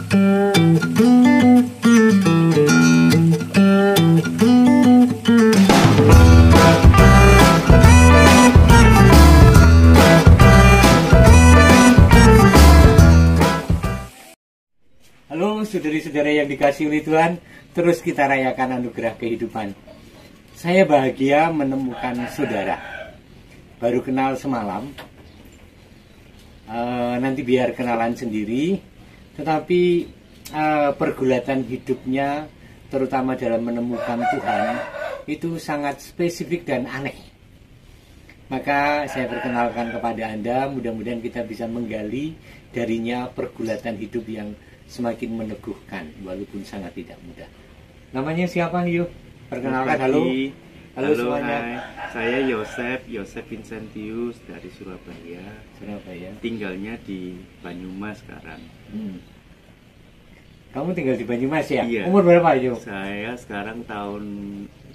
Halo saudara-saudara yang dikasihi oleh Tuhan, terus kita rayakan anugerah kehidupan. Saya bahagia menemukan saudara. Baru kenal semalam, nanti biar kenalan sendiri. Tetapi pergulatan hidupnya, terutama dalam menemukan Tuhan, itu sangat spesifik dan aneh. Maka saya perkenalkan kepada Anda, mudah-mudahan kita bisa menggali darinya pergulatan hidup yang semakin meneguhkan, walaupun sangat tidak mudah. Namanya siapa, yuk? Perkenalkan, halo. Halo semuanya. Hai. Saya Yosef Vincentius dari Surabaya. Tinggalnya di Banyumas sekarang. Kamu tinggal di Banyumas ya? Iya. Umur berapa, yuk? Saya sekarang tahun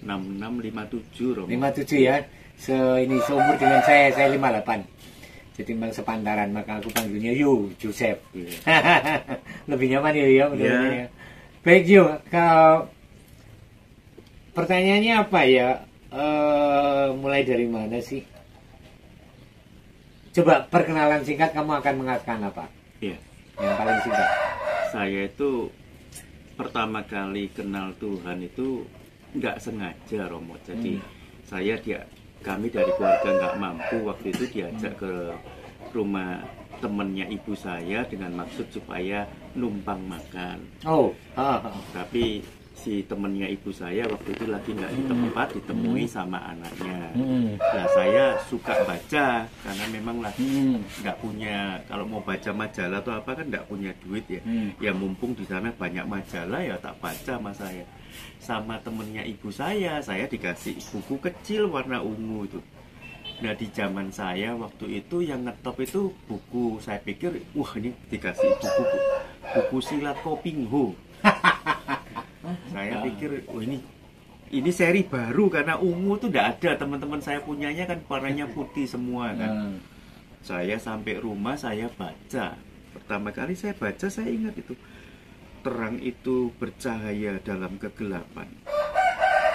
66, 57, Romo. 57 ya? Seumur dengan saya 58. Jadi memang sepantaran, maka aku panggilnya Joseph. Yeah. Lebih nyaman ya. Yeah. Baik pertanyaannya apa ya? Mulai dari mana sih? Coba perkenalan singkat, kamu akan mengatakan apa? Iya. Yang paling singkat. Saya itu pertama kali kenal Tuhan itu nggak sengaja, Romo. Jadi kami dari keluarga nggak mampu waktu itu diajak ke rumah temennya ibu saya dengan maksud supaya numpang makan. Tapi si temennya ibu saya waktu itu lagi nggak di tempat, ditemui sama anaknya. Nah, saya suka baca karena memang lagi nggak punya, kalau mau baca majalah atau apa kan nggak punya duit ya. Ya mumpung di sana banyak majalah ya tak baca sama saya. Sama temennya ibu saya dikasih buku kecil warna ungu itu. Nah, di zaman saya waktu itu yang ngetop itu buku, saya pikir wah ini dikasih buku silat Kopingho. Saya pikir wah ini seri baru karena ungu tuh udah ada, teman-teman saya punyanya kan warnanya putih semua kan. Saya sampai rumah saya baca. Pertama kali saya baca saya ingat itu. Terang itu bercahaya dalam kegelapan,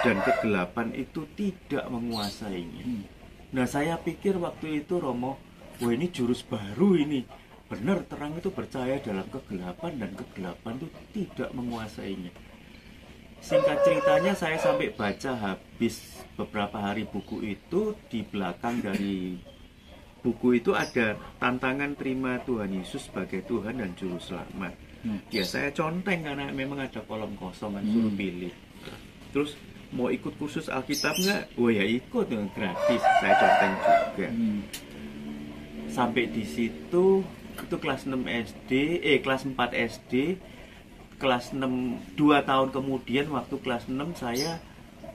dan kegelapan itu tidak menguasainya. Nah, saya pikir waktu itu, Romo, wah ini jurus baru ini. Benar, terang itu bercahaya dalam kegelapan, dan kegelapan itu tidak menguasainya. Singkat ceritanya, saya sampai baca habis beberapa hari buku itu. Di belakang dari buku itu ada tantangan terima Tuhan Yesus sebagai Tuhan dan Juru Selamat. Ya saya conteng karena memang ada kolom kosong kan, suruh pilih. Terus mau ikut kursus Alkitab nggak? Oh ya ikut, dengan gratis. Saya conteng juga. Sampai di situ itu kelas 6 SD, kelas 4 SD, kelas 6 2 tahun kemudian waktu kelas 6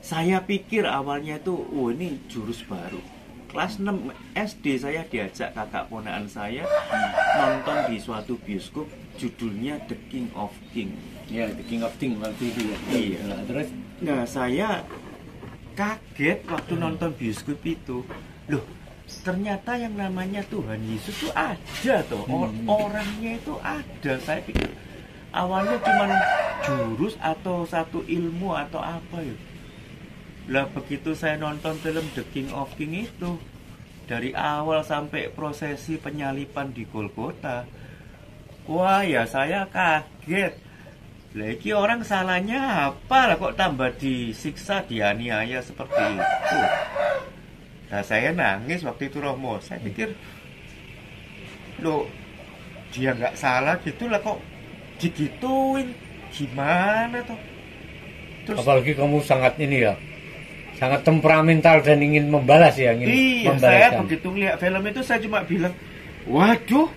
saya pikir awalnya itu ini jurus baru. Kelas 6 SD saya diajak kakak ponakan saya nonton di suatu bioskop, judulnya The King of Kings. Ya, The King of Kings waktu itu ya. Iya. Terus, nah saya kaget waktu nonton bioskop itu. Loh, ternyata yang namanya Tuhan Yesus itu ada toh. Orangnya itu ada. Saya pikir awalnya cuma jurus atau satu ilmu atau apa ya. Lah begitu saya nonton film The King of Kings itu, dari awal sampai prosesi penyalipan di Golgota, wah ya saya kaget. Lagi orang salahnya apa lah kok tambah disiksa, dianiaya seperti itu. Nah saya nangis waktu itu, Romo. Saya pikir, loh dia nggak salah gitu lah kok digituin, gimana toh? Terus, apalagi kamu sangat sangat temperamental dan ingin membalas ya, iya, saya begitu lihat film itu saya cuma bilang, waduh,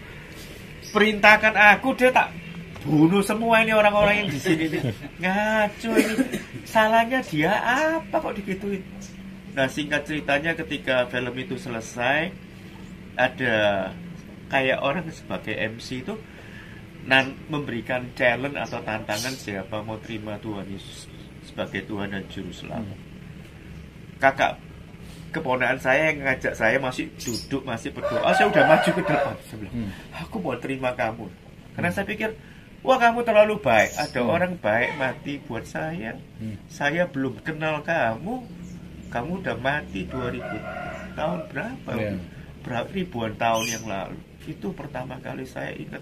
perintahkan aku, dia tak bunuh semua ini orang-orang yang di sini nih. Ngaco ini, salahnya dia apa kok digituin. Nah singkat ceritanya ketika film itu selesai, ada kayak orang sebagai MC itu memberikan challenge atau tantangan siapa mau terima Tuhan Yesus sebagai Tuhan dan Juru Selamat. Kakak keponakan saya yang ngajak saya masih duduk, masih berdoa. Saya udah maju ke depan. Saya bilang, aku mau terima kamu. Karena saya pikir, wah kamu terlalu baik. Ada orang baik mati buat saya. Saya belum kenal kamu. Kamu udah mati 2000 tahun berapa? Berapa ribuan tahun yang lalu. Itu pertama kali saya ingat.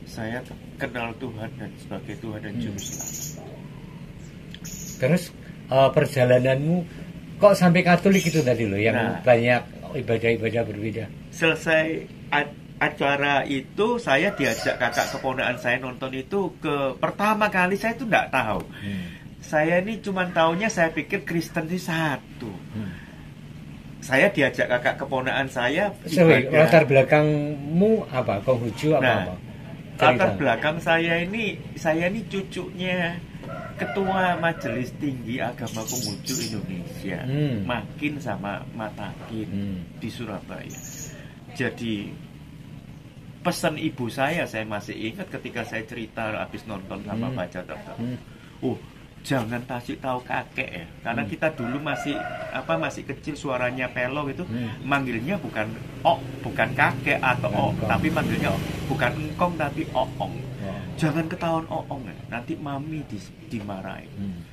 Saya kenal Tuhan dan sebagai Tuhan dan Juru Selamat. Terus perjalananmu kok sampai Katolik itu tadi loh, yang banyak ibadah-ibadah berbeda. Selesai acara itu, saya diajak kakak keponakan saya nonton itu pertama kali. Saya itu nggak tahu. Saya ini cuma taunya, saya pikir Kristen itu satu. Saya diajak kakak keponakan saya. Latar belakangmu apa? Konghucu apa? Latar belakang saya ini cucunya Ketua Majelis Tinggi Agama Konghucu Indonesia, Makin sama Matakin di Surabaya. Jadi pesan ibu saya masih ingat ketika saya cerita habis nonton sama baca dokter. Jangan kasih tahu kakek ya, karena kita dulu masih kecil, suaranya pelong itu, manggilnya bukan kakek atau tapi manggilnya bukan engkong tapi oong. Jangan ketahuan oong ya, nanti mami dimarahin.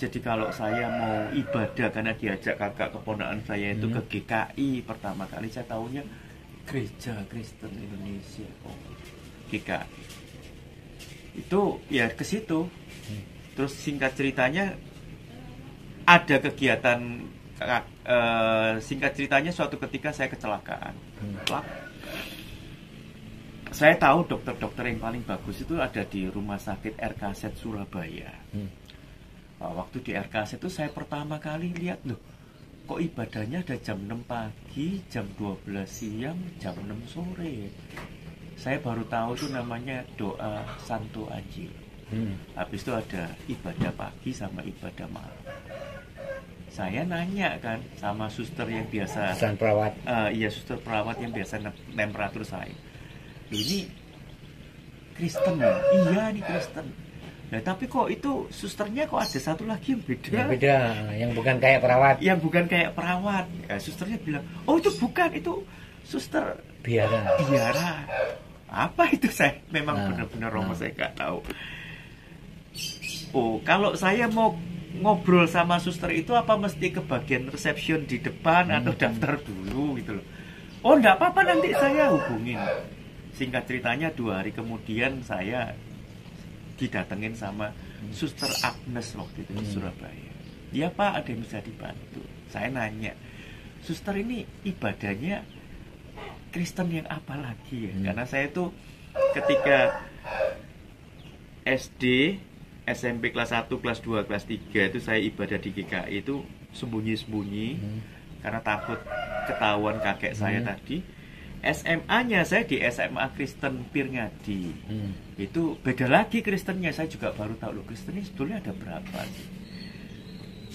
Jadi kalau saya mau ibadah, karena diajak kakak keponakan saya itu ke GKI, pertama kali saya tahunya Gereja Kristen Indonesia, GKI. Itu ya ke situ. Terus singkat ceritanya ada kegiatan, singkat ceritanya suatu ketika saya kecelakaan. Saya tahu dokter-dokter yang paling bagus itu ada di Rumah Sakit RKZ Surabaya. Waktu di RKZ itu saya pertama kali lihat, loh, kok ibadahnya ada jam 6 pagi, jam 12 siang, jam 6 sore. Saya baru tahu itu namanya doa Santo Anjil. Habis itu ada ibadah pagi sama ibadah malam. Saya nanya kan sama suster yang biasa, perawat. Iya, suster perawat yang biasa temperatur saya. Ini Kristen ya? Iya, ini Kristen. Nah, tapi kok itu susternya kok ada satu lagi yang beda? Yang beda, yang bukan kayak perawat. Yang bukan kayak perawat. Ya, susternya bilang, oh itu bukan, itu suster biara. Apa itu? Saya memang benar-benar romo, saya nggak tahu. Oh, kalau saya mau ngobrol sama suster itu apa mesti ke bagian resepsion di depan atau daftar dulu gitu loh? Oh, enggak apa-apa, nanti saya hubungin. Singkat ceritanya 2 hari kemudian saya didatengin sama suster Agnes waktu itu di Surabaya. Ya Pak, ada yang bisa dibantu. Saya nanya, suster ini ibadahnya Kristen yang apa lagi ya? Karena saya tuh ketika SD, SMP kelas 1, kelas 2, kelas 3 itu saya ibadah di GKI itu sembunyi-sembunyi karena takut ketahuan kakek saya tadi. SMA-nya saya di SMA Kristen Pirngadi. Itu beda lagi Kristennya. Saya juga baru tahu, loh, Kristennya sebetulnya ada berapa sih?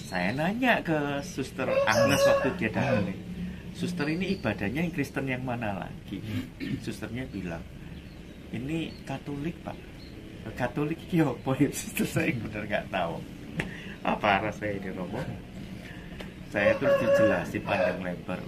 Saya nanya ke suster Agnes waktu dia datang, suster ini ibadahnya yang Kristen yang mana lagi? Susternya bilang, ini Katolik Pak. Katolik yo, boy, suster saya benar nggak tahu. Apa rasanya ini romo? Saya terus dijelasin panjang lebar.